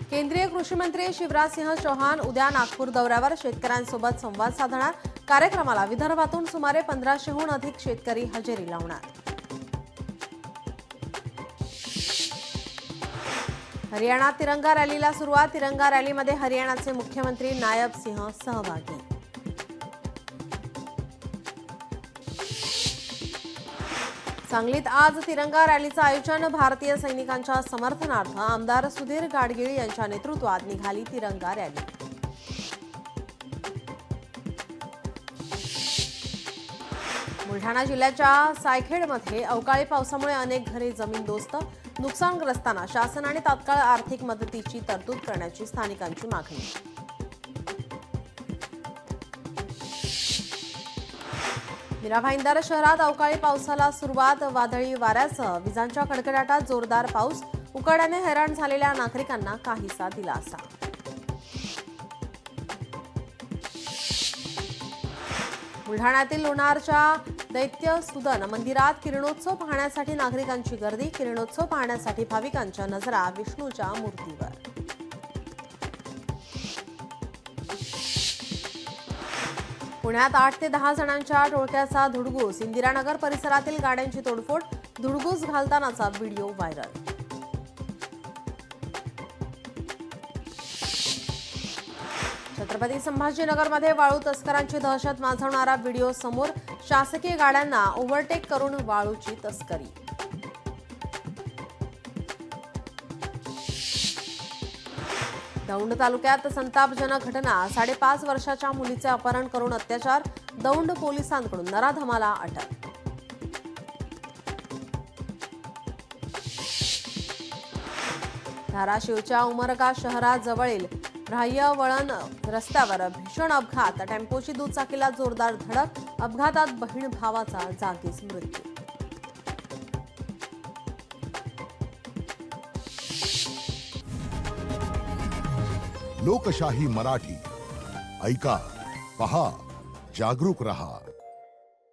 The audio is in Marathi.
केंद्रीय कृषी मंत्री शिवराज सिंह चौहान उद्या नागपूर दौऱ्यावर शेतकऱ्यांसोबत संवाद साधणार। कार्यक्रमाला विदर्भातून सुमारे 1500हून अधिक शेतकरी हजेरी लावणार। हरियाणात तिरंगा रॅलीला सुरुवात। तिरंगा रॅलीमध्ये हरियाणाचे मुख्यमंत्री नायब सिंह सहभागी। सांगलीत आज तिरंगा रॅलीचं आयोजन। भारतीय सैनिकांच्या समर्थनार्थ आमदार सुधीर गाडगीळ यांच्या नेतृत्वात निघाली तिरंगा रॅली। बुलढाणा जिल्ह्याच्या सायखेडमध्ये अवकाळी पावसामुळे अनेक घरे जमीनदोस्त। नुकसानग्रस्तांना शासनाने तात्काळ आर्थिक मदतीची तरतूद करण्याची स्थानिकांची मागणी। मीरा भाईंदर शहरात अवकाळी पावसाला सुरुवात। वादळी वाऱ्यासह विजांच्या कडकडाटात जोरदार पाऊस। उकाड्याने हैराण झालेल्या नागरिकांना काहीसा दिलासा। बुलढाण्यातील लोणारच्या दैत्य सुदन मंदिरात किरणोत्सव पाहण्यासाठी नागरिकांची गर्दी। किरणोत्सव पाहण्यासाठी भाविकांच्या नजरा विष्णूच्या मूर्तीवर। पुण्यात 8 ते 10 जणांच्या टोळक्याचा धुडगूस। इंदिरानगर परिसरातील गाड्यांची तोडफोड। धुडगूस घालतानाचा व्हिडिओ व्हायरल। छत्रपती संभाजीनगरमध्ये वाळू तस्करांची दहशत माजवणारा व्हिडिओ समोर। शासकीय गाड्यांना ओव्हरटेक करून वाळूची तस्करी। दौंड तालुक्यात संतापजनक घटना। 5.5 वर्षाच्या मुलीचे अपहरण करून अत्याचार। दौंड पोलिसांकडून नराधमाला अटक। धाराशिवच्या उमरगा शहराजवळील राह्य वळण रस्त्यावर भीषण अपघात। टेम्पोची दुचाकीला जोरदार धडक। अपघातात बहीण भावाचा जागीच मृत्यू। लोकशाही मराठी ऐका, पहा, जागरूक रहा।